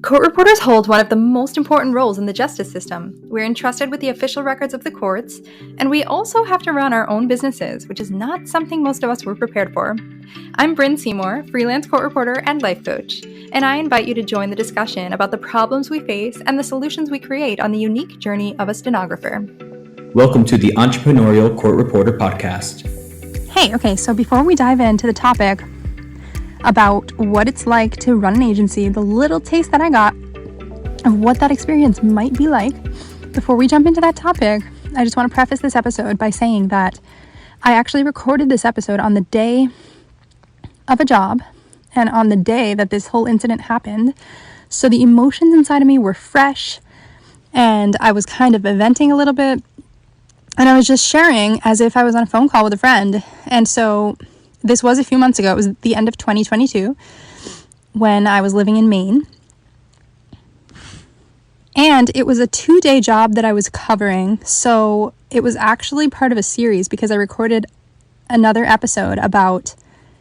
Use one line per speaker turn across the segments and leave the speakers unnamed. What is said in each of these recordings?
Court reporters hold one of the most important roles in the justice system. We're entrusted with the official records of the courts, and we also have to run our own businesses, which is not something most of us were prepared for. I'm Bryn Seymour, freelance court reporter and life coach, and I invite you to join the discussion about the problems we face and the solutions we create on the unique journey of a stenographer.
Welcome to the Entrepreneurial Court Reporter Podcast.
Okay, so before we dive into the topic about what it's like to run an agency, the little taste that I got of what that experience might be like, before we jump into that topic, I just want to preface this episode by saying that I actually recorded this episode on the day of a job and on the day that this whole incident happened. So the emotions inside of me were fresh and I was kind of venting a little bit. And I was just sharing as if I was on a phone call with a friend. And so this was a few months ago. It was the end of 2022 when I was living in Maine. And it was a 2-day job that I was covering. So it was actually part of a series because I recorded another episode about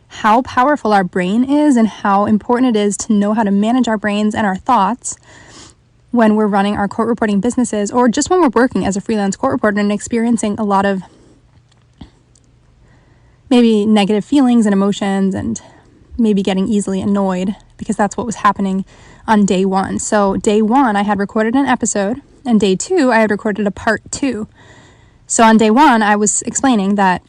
how powerful our brain is and how important it is to know how to manage our brains and our thoughts when we're running our court reporting businesses, or just when we're working as a freelance court reporter and experiencing a lot of maybe negative feelings and emotions and maybe getting easily annoyed, because that's what was happening on day one. So day one, I had recorded an episode, and day two, I had recorded a part 2. So on day one, I was explaining that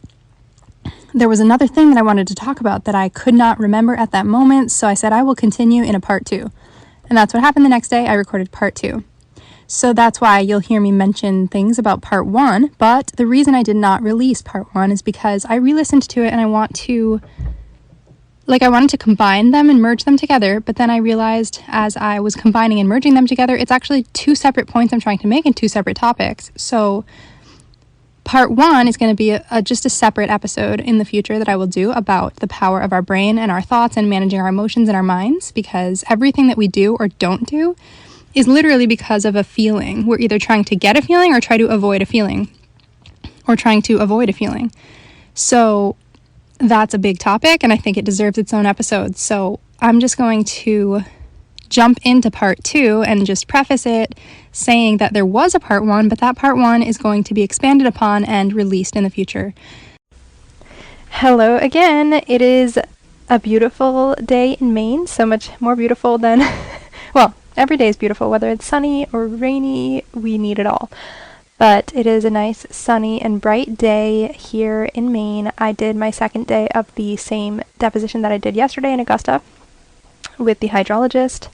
there was another thing that I wanted to talk about that I could not remember at that moment. So I said, I will continue in a part 2. And that's what happened the next day. I recorded part 2. So that's why you'll hear me mention things about part 1. But the reason I did not release part 1 is because I re-listened to it and I wanted to combine them and merge them together. But then I realized as I was combining and merging them together, it's actually 2 separate points I'm trying to make in 2 separate topics. So part 1 is going to be just a separate episode in the future that I will do about the power of our brain and our thoughts and managing our emotions and our minds, because everything that we do or don't do is literally because of a feeling. We're either trying to get a feeling or try to avoid a feeling, or trying to avoid a feeling. So that's a big topic, and I think it deserves its own episode. So I'm just going to jump into part 2 and just preface it saying that there was a part 1, but that part 1 is going to be expanded upon and released in the future. Hello again. It is a beautiful day in Maine, so much more beautiful than, well, every day is beautiful, whether it's sunny or rainy, we need it all. But it is a nice sunny and bright day here in Maine. I did my second day of the same deposition that I did yesterday in Augusta with the hydrologist.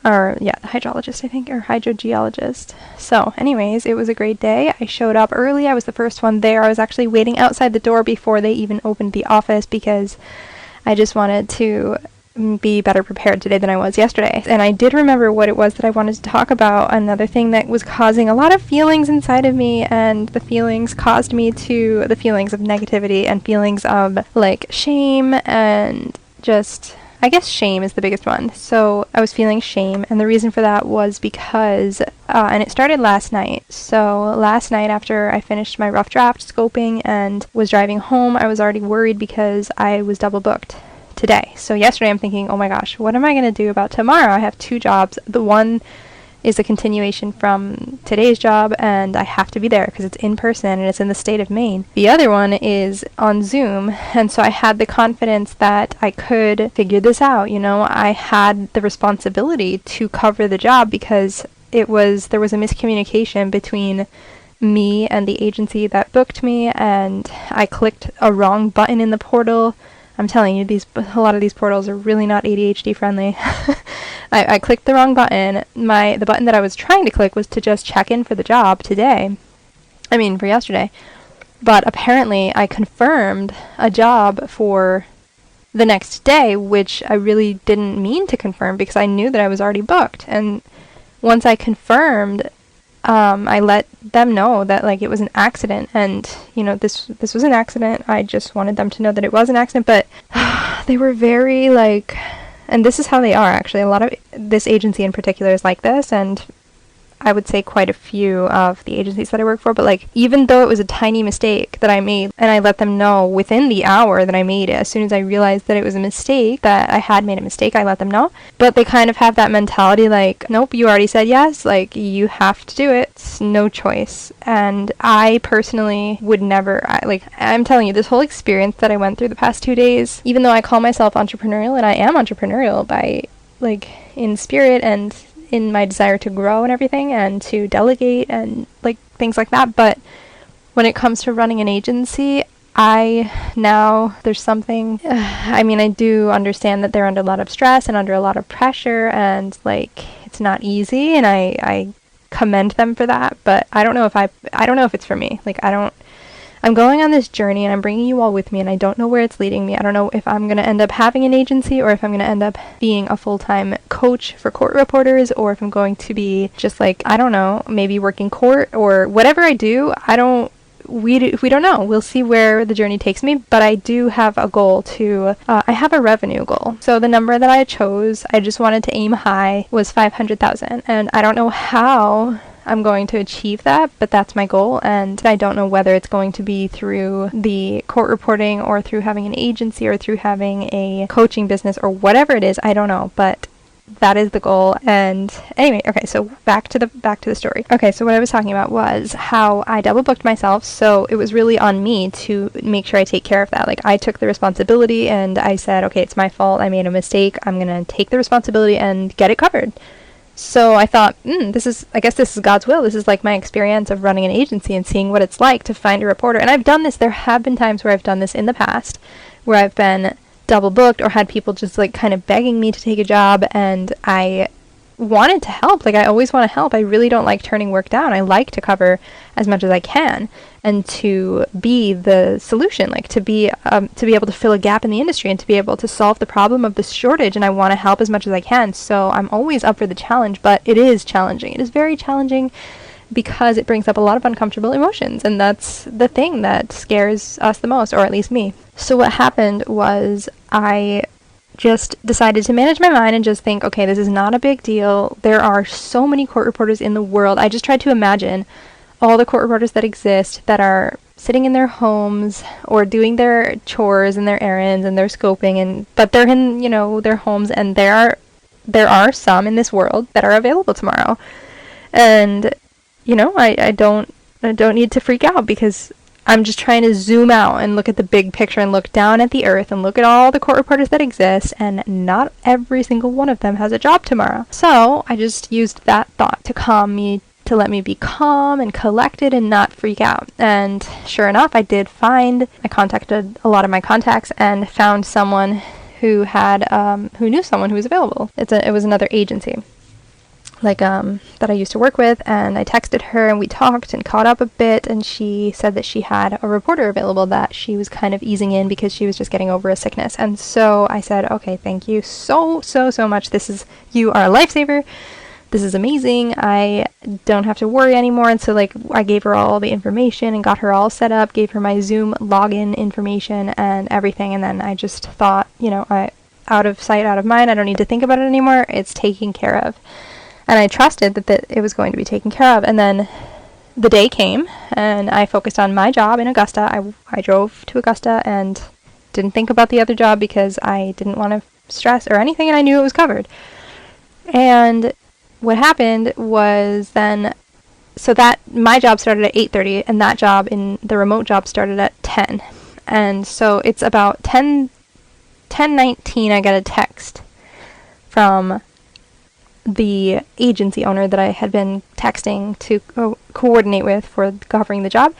The hydrologist, I think, or hydrogeologist. So anyways, it was a great day. I showed up early. I was the first one there. I was actually waiting outside the door before they even opened the office because I just wanted to be better prepared today than I was yesterday. And I did remember what it was that I wanted to talk about. Another thing that was causing a lot of feelings inside of me, and the feelings caused me to the feelings of negativity and feelings of like shame, and just, I guess shame is the biggest one. So I was feeling shame, and the reason for that was because, and it started last night. So last night after I finished my rough draft scoping and was driving home, I was already worried because I was double booked today. So yesterday I'm thinking, oh my gosh, what am I going to do about tomorrow? I have 2 jobs. The one is a continuation from today's job, and I have to be there because it's in person and it's in the state of Maine. The other one is on Zoom, and so I had the confidence that I could figure this out. You know, I had the responsibility to cover the job because there was a miscommunication between me and the agency that booked me, and I clicked a wrong button in the portal. I'm telling you, a lot of these portals are really not ADHD friendly. I clicked the wrong button. The button that I was trying to click was to just check in for the job for yesterday. But apparently I confirmed a job for the next day, which I really didn't mean to confirm because I knew that I was already booked. And once I confirmed, I let them know that it was an accident, and this was an accident. I just wanted them to know that it was an accident, but they were very and this is how they are actually. A lot of this agency in particular is like this, and I would say quite a few of the agencies that I work for, but like even though it was a tiny mistake that I made and I let them know within the hour that I made it, as soon as I realized that it was a mistake, that I had made a mistake, I let them know. But they kind of have that mentality like, nope, you already said yes, like you have to do it, it's no choice. And I personally would never, I'm telling you, this whole experience that I went through the past 2 days, even though I call myself entrepreneurial, and I am entrepreneurial by like in spirit and in my desire to grow and everything and to delegate and like things like that, but when it comes to running an agency, there's something, I do understand that they're under a lot of stress and under a lot of pressure, and like it's not easy, and I commend them for that, but I don't know if it's for me. Like I'm going on this journey and I'm bringing you all with me, and I don't know where it's leading me. I don't know if I'm going to end up having an agency or if I'm going to end up being a full-time coach for court reporters, or if I'm going to be just like, I don't know, maybe working court or whatever I do. We don't know. We'll see where the journey takes me, but I do have a goal I have a revenue goal. So the number that I chose, I just wanted to aim high, was 500,000, and I don't know how I'm going to achieve that, but that's my goal, and I don't know whether it's going to be through the court reporting or through having an agency or through having a coaching business or whatever it is. I don't know, but that is the goal. And anyway, okay, so back to the story. Okay, so what I was talking about was how I double booked myself, so it was really on me to make sure I take care of that. Like I took the responsibility and I said, okay, it's my fault, I made a mistake, I'm gonna take the responsibility and get it covered. So I thought, I guess this is God's will. This is like my experience of running an agency and seeing what it's like to find a reporter. And I've done this. There have been times where I've done this in the past, where I've been double booked or had people just like kind of begging me to take a job, and I wanted to help. Like I always want to help. I really don't like turning work down. I like to cover as much as I can and to be the solution, like to be able to fill a gap in the industry and to be able to solve the problem of the shortage, and I want to help as much as I can. So I'm always up for the challenge, but it is challenging. It is very challenging because it brings up a lot of uncomfortable emotions, and that's the thing that scares us the most, or at least me. So what happened was I just decided to manage my mind and just think, okay, this is not a big deal. There are so many court reporters in the world. I just tried to imagine all the court reporters that exist that are sitting in their homes or doing their chores and their errands and their scoping, but they're in, their homes, and there are some in this world that are available tomorrow. And I don't need to freak out, because I'm just trying to zoom out and look at the big picture and look down at the earth and look at all the court reporters that exist, and not every single one of them has a job tomorrow. So I just used that thought to calm me, to let me be calm and collected and not freak out. And sure enough, I contacted a lot of my contacts and found someone who knew someone who was available. It was another agency that I used to work with, and I texted her and we talked and caught up a bit, and she said that she had a reporter available that she was kind of easing in because she was just getting over a sickness. And so I said, okay, thank you so much. You are a lifesaver. This is amazing. I don't have to worry anymore. And so I gave her all the information and got her all set up, gave her my Zoom login information and everything. And then I just thought, out of sight, out of mind. I don't need to think about it anymore. It's taken care of. And I trusted that it was going to be taken care of. And then the day came, and I focused on my job in Augusta. I drove to Augusta and didn't think about the other job because I didn't want to stress or anything, and I knew it was covered. And what happened was that my job started at 8:30, and that job the remote job started at 10. And so it's about 10:19 I got a text from the agency owner that I had been texting to coordinate with for covering the job,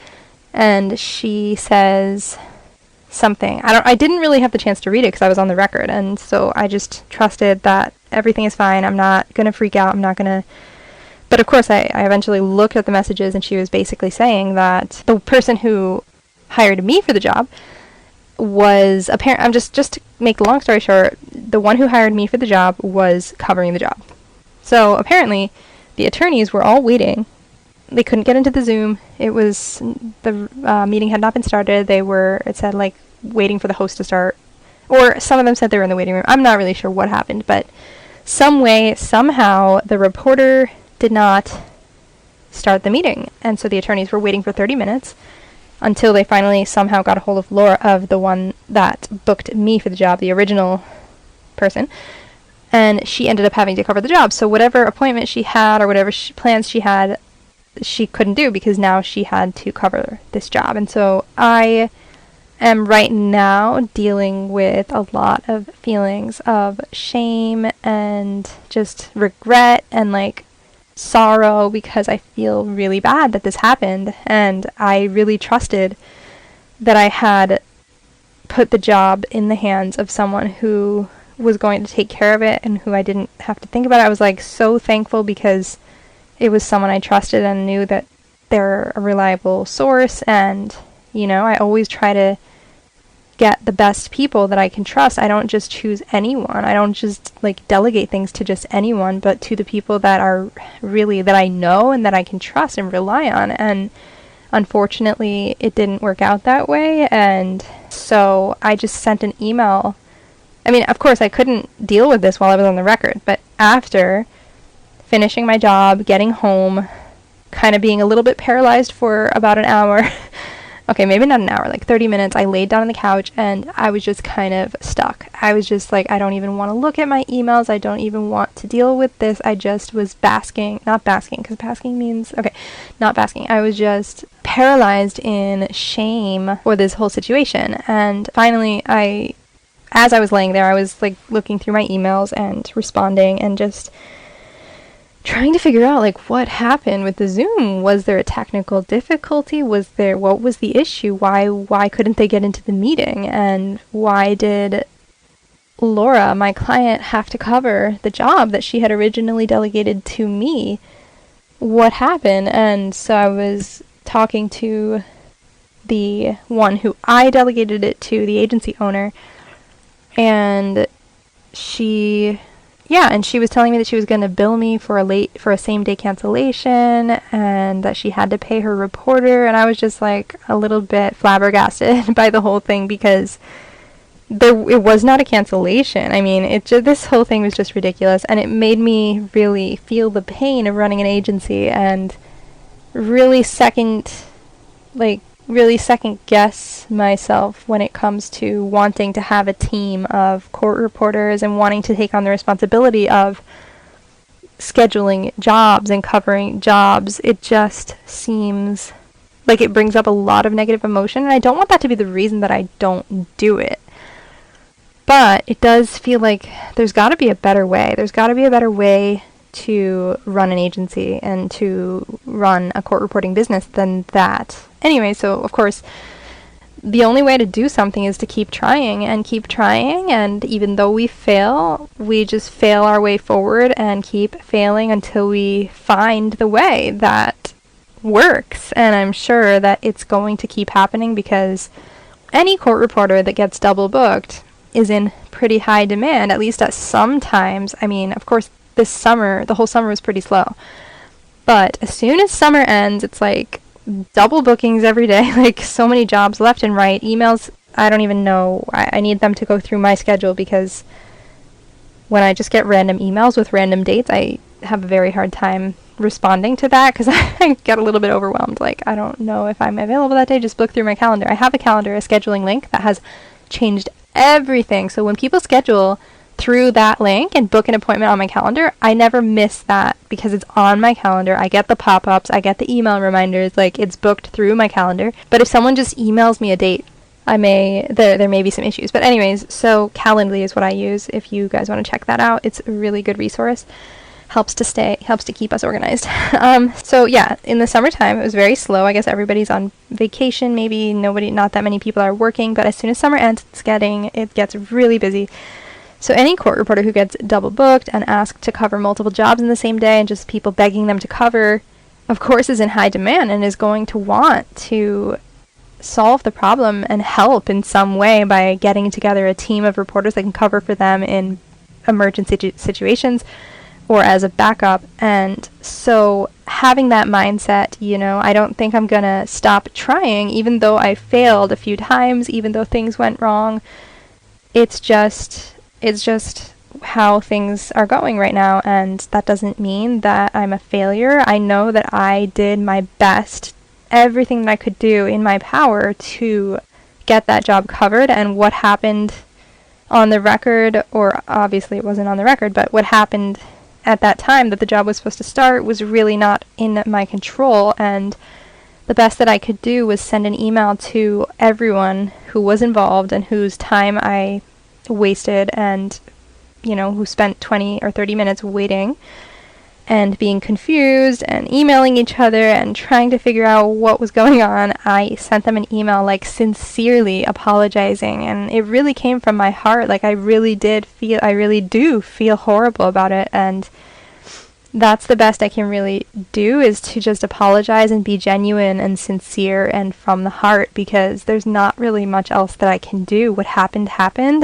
and she says something. I didn't really have the chance to read it because I was on the record, and so I just trusted that everything is fine. I'm not gonna freak out. But of course, I eventually looked at the messages, and she was basically saying that the person who hired me for the job was just to make the long story short, the one who hired me for the job was covering the job. So apparently, the attorneys were all waiting. They couldn't get into the Zoom. The meeting had not been started. It said waiting for the host to start. Or some of them said they were in the waiting room. I'm not really sure what happened, but somehow, the reporter did not start the meeting. And so the attorneys were waiting for 30 minutes until they finally somehow got a hold of Laura, of the one that booked me for the job, the original person. And she ended up having to cover the job. So whatever appointment she had or whatever plans she had, she couldn't do because now she had to cover this job. And so I am right now dealing with a lot of feelings of shame and just regret and like sorrow because I feel really bad that this happened, and I really trusted that I had put the job in the hands of someone who was going to take care of it and who I didn't have to think about it. I was like so thankful because it was someone I trusted and knew that they're a reliable source, and you know, I always try to get the best people that I can trust. I don't just choose anyone. I don't just like delegate things to just anyone, but to the people that are really, that I know and that I can trust and rely on. And unfortunately, it didn't work out that way. And so I just sent an email. I mean, of course, I couldn't deal with this while I was on the record, but after finishing my job, getting home, kind of being a little bit paralyzed for about an hour, okay, maybe not an hour, like 30 minutes, I laid down on the couch and I was just kind of stuck. I was just like, I don't even want to look at my emails. I don't even want to deal with this. I just was not basking, because basking means, okay, not basking. I was just paralyzed in shame for this whole situation. And finally, as I was laying there, I was like looking through my emails and responding and just trying to figure out like what happened with the Zoom. Was there a technical difficulty? What was the issue? Why couldn't they get into the meeting? And why did Laura, my client, have to cover the job that she had originally delegated to me? What happened? And so I was talking to the one who I delegated it to, the agency owner, and she was telling me that she was going to bill me for a same-day cancellation, and that she had to pay her reporter, and I was just like a little bit flabbergasted by the whole thing because it was not a cancellation. I mean, this whole thing was just ridiculous, and it made me really feel the pain of running an agency and really second guess myself when it comes to wanting to have a team of court reporters and wanting to take on the responsibility of scheduling jobs and covering jobs. It just seems like it brings up a lot of negative emotion, and I don't want that to be the reason that I don't do it. But it does feel like there's got to be a better way. There's got to be a better way to run an agency and to run a court reporting business than that. Anyway, so of course, the only way to do something is to keep trying, and even though we fail, we just fail our way forward and keep failing until we find the way that works. And I'm sure that it's going to keep happening because any court reporter that gets double booked is in pretty high demand, at least at some times. I mean, of course, this summer, the whole summer was pretty slow. But as soon as summer ends, it's like double bookings every day, like so many jobs left and right. Emails, I don't even know. I need them to go through my schedule because when I just get random emails with random dates, I have a very hard time responding to that because I get a little bit overwhelmed. Like, I don't know if I'm available that day. Just look through my calendar. I have a calendar, a scheduling link that has changed everything. So when people schedule through that link and book an appointment on my calendar, I never miss that because it's on my calendar. I get the pop-ups, I get the email reminders, like it's booked through my calendar. But if someone just emails me a date, there may be some issues. But anyways, so Calendly is what I use. If you guys want to check that out, it's a really good resource. Helps to keep us organized. So yeah, in the summertime, it was very slow. I guess everybody's on vacation. Maybe not that many people are working, but as soon as summer ends, it gets really busy. So any court reporter who gets double booked and asked to cover multiple jobs in the same day and just people begging them to cover, of course, is in high demand and is going to want to solve the problem and help in some way by getting together a team of reporters that can cover for them in emergency situations or as a backup. And so having that mindset, I don't think I'm going to stop trying, even though I failed a few times, even though things went wrong. It's just how things are going right now, and that doesn't mean that I'm a failure. I know that I did my best, everything that I could do in my power to get that job covered, and what happened on the record, or obviously it wasn't on the record, but what happened at that time that the job was supposed to start was really not in my control, and the best that I could do was send an email to everyone who was involved and whose time I wasted, and who spent 20 or 30 minutes waiting and being confused and emailing each other and trying to figure out what was going on. I sent them an email sincerely apologizing, and it really came from my heart. I really do feel horrible about it, and that's the best I can really do, is to just apologize and be genuine and sincere and from the heart, because there's not really much else that I can do. What happened,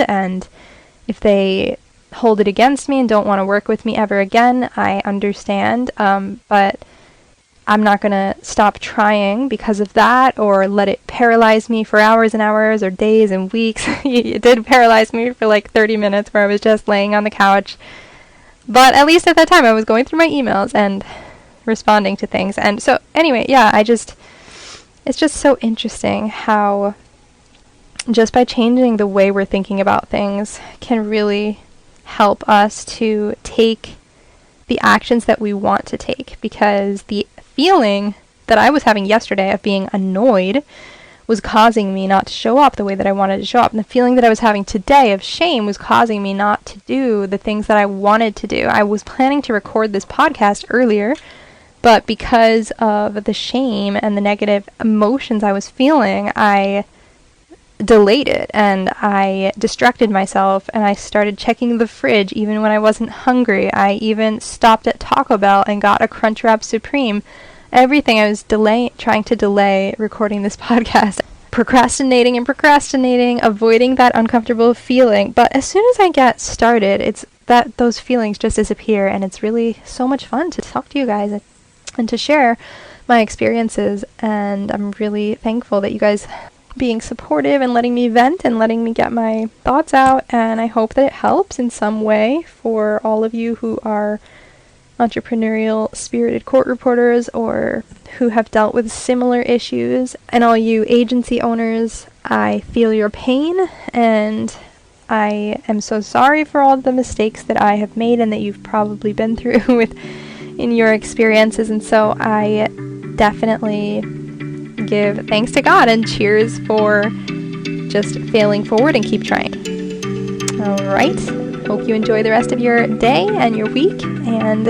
and if they hold it against me and don't want to work with me ever again, I understand, but I'm not going to stop trying because of that, or let it paralyze me for hours and hours or days and weeks. It did paralyze me for 30 minutes where I was just laying on the couch, but at least at that time I was going through my emails and responding to things. And so anyway, it's just so interesting how just by changing the way we're thinking about things can really help us to take the actions that we want to take, because the feeling that I was having yesterday of being annoyed was causing me not to show up the way that I wanted to show up, and the feeling that I was having today of shame was causing me not to do the things that I wanted to do. I was planning to record this podcast earlier, but because of the shame and the negative emotions I was feeling, I delayed it, and I distracted myself, and I started checking the fridge even when I wasn't hungry. I even stopped at Taco Bell and got a Crunchwrap Supreme. Everything I was trying to delay recording this podcast, procrastinating, avoiding that uncomfortable feeling. But as soon as I get started, it's that those feelings just disappear, and it's really so much fun to talk to you guys and to share my experiences. And I'm really thankful that you guys being supportive and letting me vent and letting me get my thoughts out, and I hope that it helps in some way for all of you who are entrepreneurial spirited court reporters or who have dealt with similar issues. And all you agency owners, I feel your pain, and I am so sorry for all the mistakes that I have made and that you've probably been through in your experiences. And so I definitely give thanks to God and cheers for just failing forward and keep trying. All right. Hope you enjoy the rest of your day and your week, and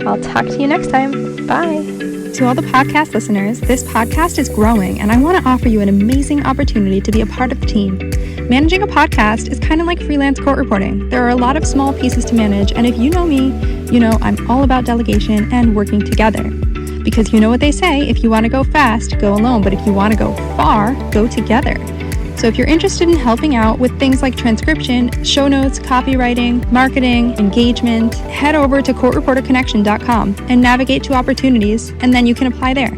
I'll talk to you next time. Bye.
To all the podcast listeners, this podcast is growing, and I want to offer you an amazing opportunity to be a part of the team. Managing a podcast is kind of like freelance court reporting. There are a lot of small pieces to manage, and if you know me, you know I'm all about delegation and working together. Because you know what they say, if you want to go fast, go alone, but if you want to go far, go together. So if you're interested in helping out with things like transcription, show notes, copywriting, marketing, engagement, head over to courtreporterconnection.com and navigate to opportunities, and then you can apply there.